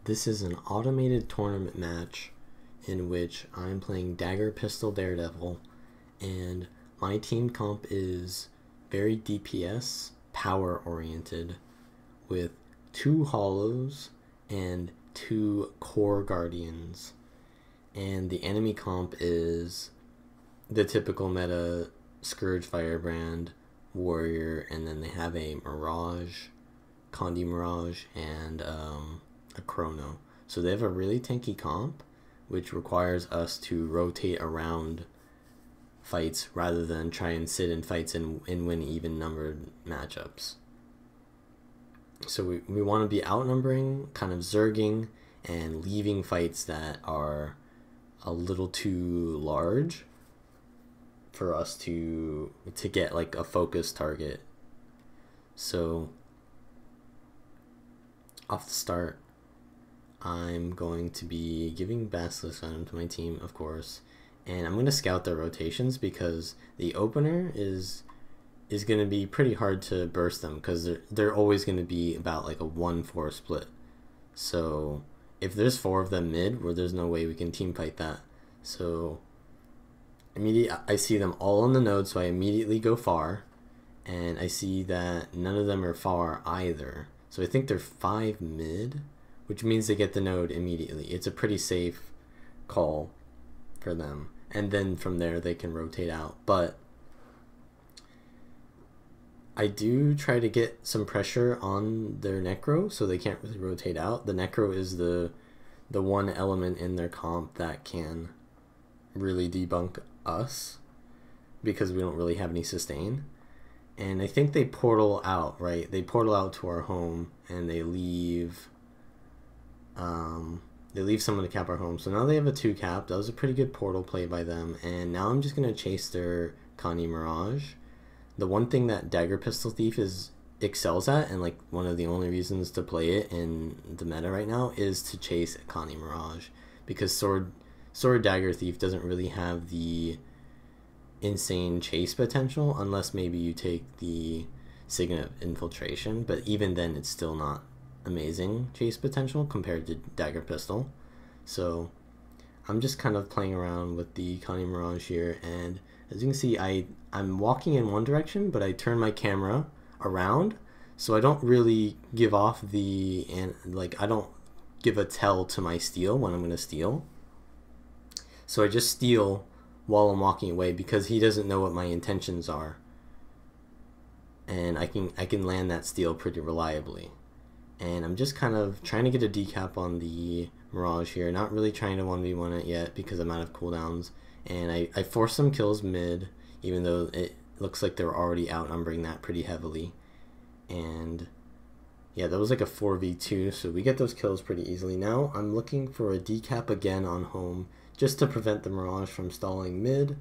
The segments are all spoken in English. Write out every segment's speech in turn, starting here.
This is an automated tournament match in which I'm playing Dagger, Pistol, Daredevil, and my team comp is very DPS, power oriented, with 2 Hollows and 2 Core Guardians. And the enemy comp is the typical meta Scourge Firebrand, Warrior, and then they have a Mirage, Condi Mirage, and a Chrono. So they have a really tanky comp, which requires us to rotate around fights rather than try and sit in fights and win even numbered matchups. So we want to be outnumbering, kind of zerging, and leaving fights that are a little too large for us to get like a focus target. So off the start, I'm going to be giving Basilisk Venom to my team, of course, and I'm going to scout their rotations because the opener is going to be pretty hard to burst them because they're always going to be about like a 1-4 split. So if there's 4 of them mid, where there's no way we can team fight that. So I see them all on the node, so I immediately go far, and I see that none of them are far either. So I think they're 5 mid, which means they get the node immediately. It's a pretty safe call for them, and then from there they can rotate out. But I do try to get some pressure on their Necro so they can't really rotate out. The Necro is the one element in their comp that can really debunk us because we don't really have any sustain. And I think they portal out, right? They portal out to our home and they leave someone to cap our home. So now they have a 2 cap. That was a pretty good portal play by them. And now I'm just going to chase their Connie Mirage. The one thing that Dagger Pistol Thief excels at, and like one of the only reasons to play it in the meta right now, is to chase Connie Mirage, because Sword Dagger Thief doesn't really have the insane chase potential unless maybe you take the Signet Infiltration, but even then it's still not amazing chase potential compared to Dagger Pistol. So I'm just kind of playing around with the Connie Mirage here, and as you can see, I'm walking in one direction, but I turn my camera around, so I don't really give off I don't give a tell to my steal when I'm going to steal. So I just steal while I'm walking away because he doesn't know what my intentions are, and I can land that steal pretty reliably. And I'm just kind of trying to get a decap on the Mirage here, not really trying to 1v1 it yet because I'm out of cooldowns. And I forced some kills mid, even though it looks like they're already outnumbering that pretty heavily. And yeah, that was like a 4v2, so we get those kills pretty easily. Now I'm looking for a decap again on home, just to prevent the Mirage from stalling mid.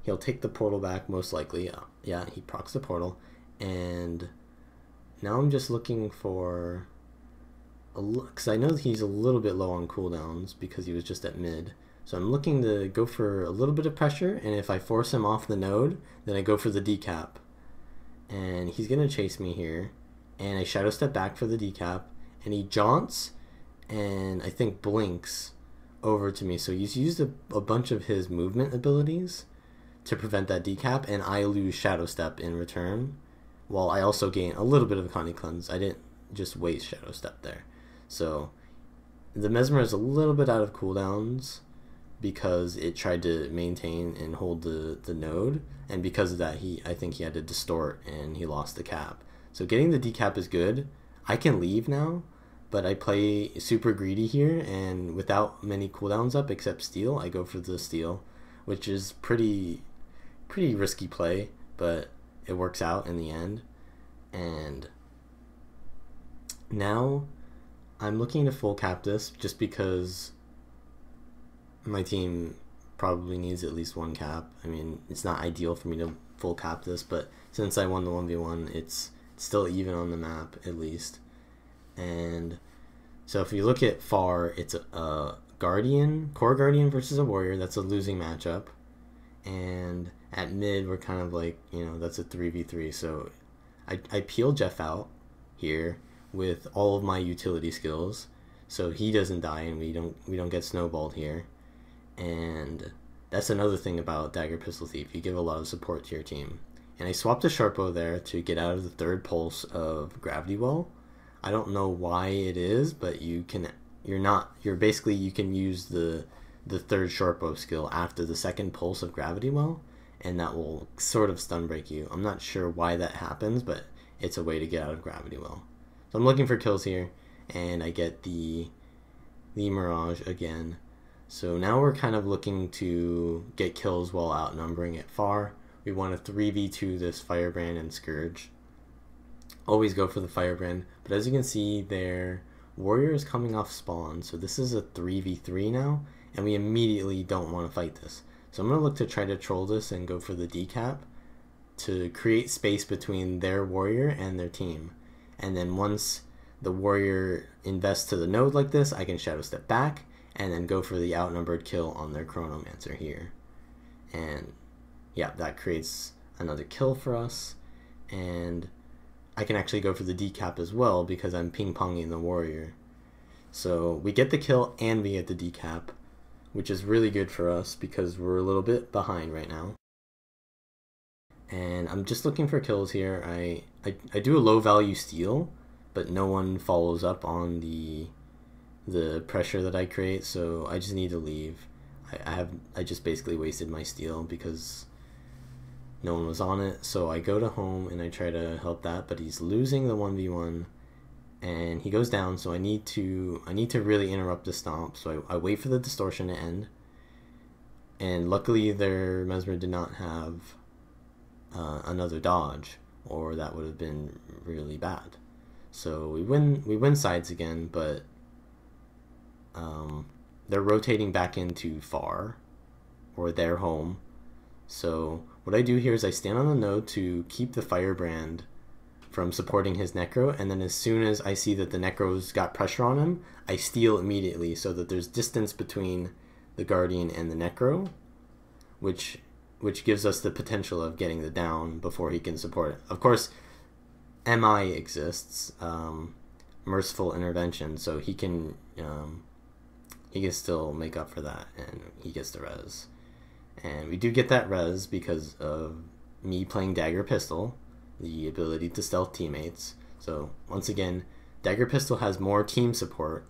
He'll take the portal back, most likely. Yeah, he procs the portal. And now I'm just looking for because I know he's a little bit low on cooldowns because he was just at mid. So I'm looking to go for a little bit of pressure, and if I force him off the node, then I go for the decap. And he's going to chase me here, and I shadow step back for the decap, and he jaunts and I think blinks over to me. So he's used a bunch of his movement abilities to prevent that decap, and I lose shadow step in return, while I also gain a little bit of a Connie Cleanse. I didn't just waste shadow step there. So the Mesmer is a little bit out of cooldowns because it tried to maintain and hold the node, and because of that I think he had to distort and he lost the cap. So getting the decap is good. I can leave now, but I play super greedy here, and without many cooldowns up except steal, I go for the steal, which is pretty risky play, but it works out in the end. And now I'm looking to full cap this just because my team probably needs at least 1 cap. I mean, it's not ideal for me to full cap this, but since I won the 1v1, it's still even on the map at least. And so if you look at far, it's a Guardian, Core Guardian versus a Warrior. That's a losing matchup. And at mid, we're kind of like, that's a 3v3. So I peel Jeff out here with all of my utility skills. so he doesn't die and we don't get snowballed here. And that's another thing about Dagger Pistol Thief. You give a lot of support to your team. And I swapped a Sharpo there to get out of the third pulse of Gravity Well. I don't know why it is, but you can use the third Sharpo skill after the second pulse of Gravity Well, and that will sort of stun break you. I'm not sure why that happens, but it's a way to get out of Gravity Well. So I'm looking for kills here, and I get the Mirage again. So now we're kind of looking to get kills while outnumbering it far. We want to 3v2 this Firebrand and Scourge. Always go for the Firebrand, but as you can see, their Warrior is coming off spawn, so this is a 3v3 now, and we immediately don't want to fight this. So I'm going to look to try to troll this and go for the decap to create space between their Warrior and their team. And then once the Warrior invests to the node like this, I can Shadow Step back and then go for the outnumbered kill on their Chronomancer here. And yeah, that creates another kill for us, and I can actually go for the decap as well because I'm ping-ponging the Warrior. So we get the kill and we get the decap, which is really good for us because we're a little bit behind right now. And I'm just looking for kills here. I do a low value steal, but no one follows up on the pressure that I create, so I just need to leave. I just basically wasted my steal because no one was on it. So I go to home and I try to help that, but he's losing the 1v1 and he goes down, so I need to really interrupt the stomp. So I wait for the distortion to end, and luckily their Mesmer did not have another dodge, or that would have been really bad. So we win sides again, but they're rotating back into far, or their home. So what I do here is I stand on the node to keep the Firebrand from supporting his Necro, and then as soon as I see that the Necro's got pressure on him, I steal immediately so that there's distance between the Guardian and the Necro, which gives us the potential of getting the down before he can support it. Of course, MI exists, Merciful Intervention, so he can still make up for that, and he gets the res. And we do get that res because of me playing Dagger Pistol, the ability to stealth teammates. So once again, Dagger Pistol has more team support.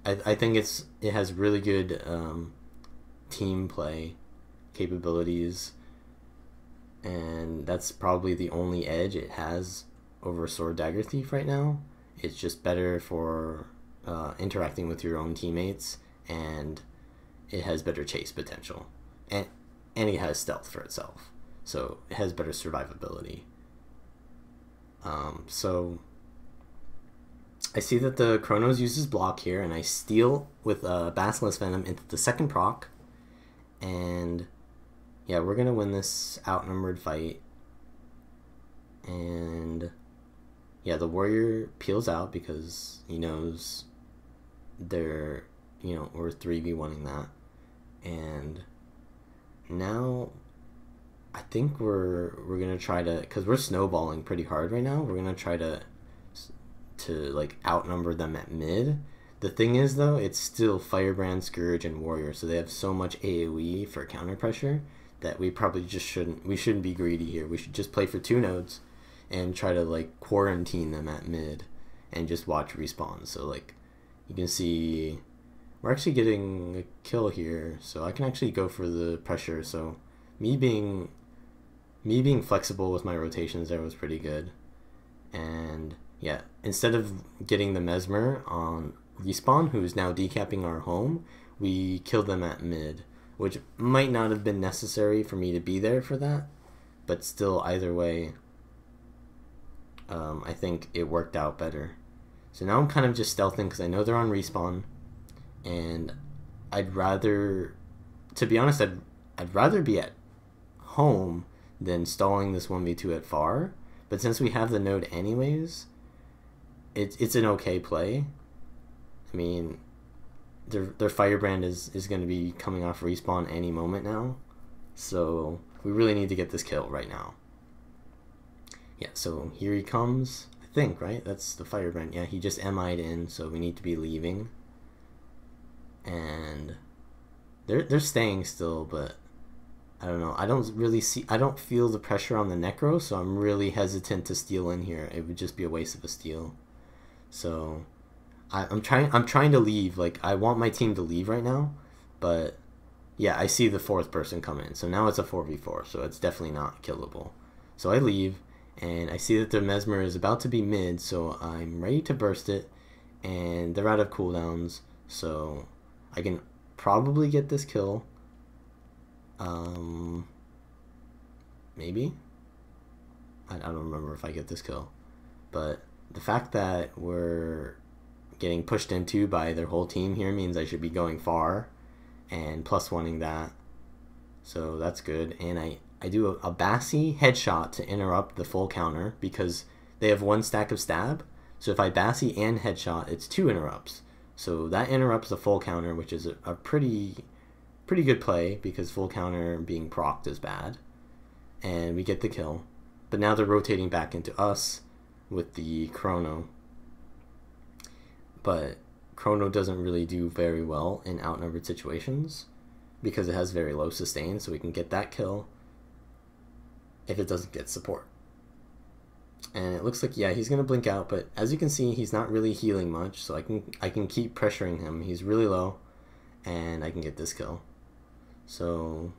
I think it has really good team play capabilities, and that's probably the only edge it has over Sword Dagger Thief right now. It's just better for interacting with your own teammates, and it has better chase potential, and it has stealth for itself, so it has better survivability. So I see that the Chronos uses block here, and I steal with Basilisk Venom into the second proc, and yeah, we're gonna win this outnumbered fight. And yeah, the Warrior peels out because he knows we're 3v1ing that. And now I think we're gonna try to, because we're snowballing pretty hard right now, we're gonna try to like outnumber them at mid. The thing is though, it's still Firebrand, Scourge, and Warrior, so they have so much AoE for counter pressure that we probably just shouldn't be greedy here. We should just play for 2 nodes and try to like quarantine them at mid and just watch respawn. So like you can see we're actually getting a kill here, so I can actually go for the pressure. So me being flexible with my rotations there was pretty good. And yeah, instead of getting the Mesmer on respawn, who's now decapping our home, we killed them at mid, which might not have been necessary for me to be there for that, but still, either way, I think it worked out better. So now I'm kind of just stealthing because I know they're on respawn, and I'd rather, to be honest, I'd rather be at home than stalling this 1v2 at far. But since we have the node anyways, it's an okay play. I mean, their Firebrand is going to be coming off respawn any moment now, so we really need to get this kill right now. Yeah, so here he comes, I think, right? That's the Firebrand. Yeah, he just MI'd in, so we need to be leaving. and they're staying still, but I don't know. I don't feel the pressure on the Necro, so I'm really hesitant to steal in here. It would just be a waste of a steal. So I'm trying to leave. Like, I want my team to leave right now, but yeah, I see the fourth person come in. So now it's a 4v4, so it's definitely not killable. So I leave, and I see that their Mesmer is about to be mid, so I'm ready to burst it, and they're out of cooldowns, so I can probably get this kill. Maybe? I don't remember if I get this kill. But the fact that we're getting pushed into by their whole team here means I should be going far and plus wanting that. So that's good. And I do a Bassy headshot to interrupt the full counter because they have one stack of stab. So if I Bassy and headshot, it's 2 interrupts. So that interrupts the full counter, which is a pretty good play because full counter being procced is bad. And we get the kill. But now they're rotating back into us with the Chrono. But Chrono doesn't really do very well in outnumbered situations because it has very low sustain, so we can get that kill if it doesn't get support. And it looks like, yeah, he's going to blink out, but as you can see, he's not really healing much, so I can keep pressuring him. He's really low, and I can get this kill. So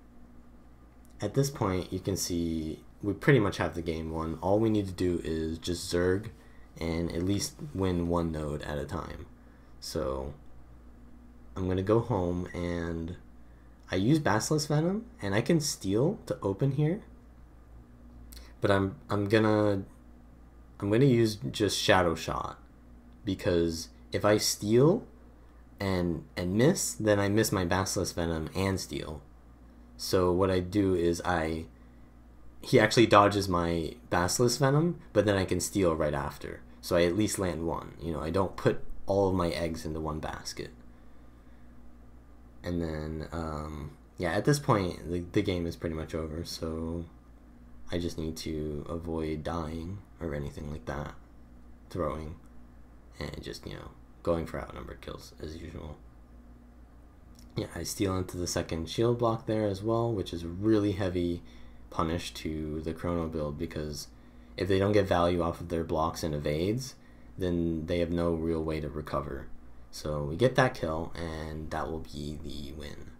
at this point, you can see we pretty much have the game won. All we need to do is just Zerg and at least win 1 node at a time. So I'm going to go home, and I use Basilisk Venom, and I can steal to open here. But I'm gonna use just Shadow Shot, because if I steal and miss, then I miss my Basilisk Venom and steal. So what I do is he actually dodges my Basilisk Venom, but then I can steal right after. So I at least land 1. You know, I don't put all of my eggs into one basket. And then, yeah, at this point, the game is pretty much over, so I just need to avoid dying or anything like that, throwing, and just, you know, going for outnumbered kills as usual. Yeah, I steal into the second shield block there as well, which is really heavy punish to the Chrono build, because if they don't get value off of their blocks and evades, then they have no real way to recover. So we get that kill, and that will be the win.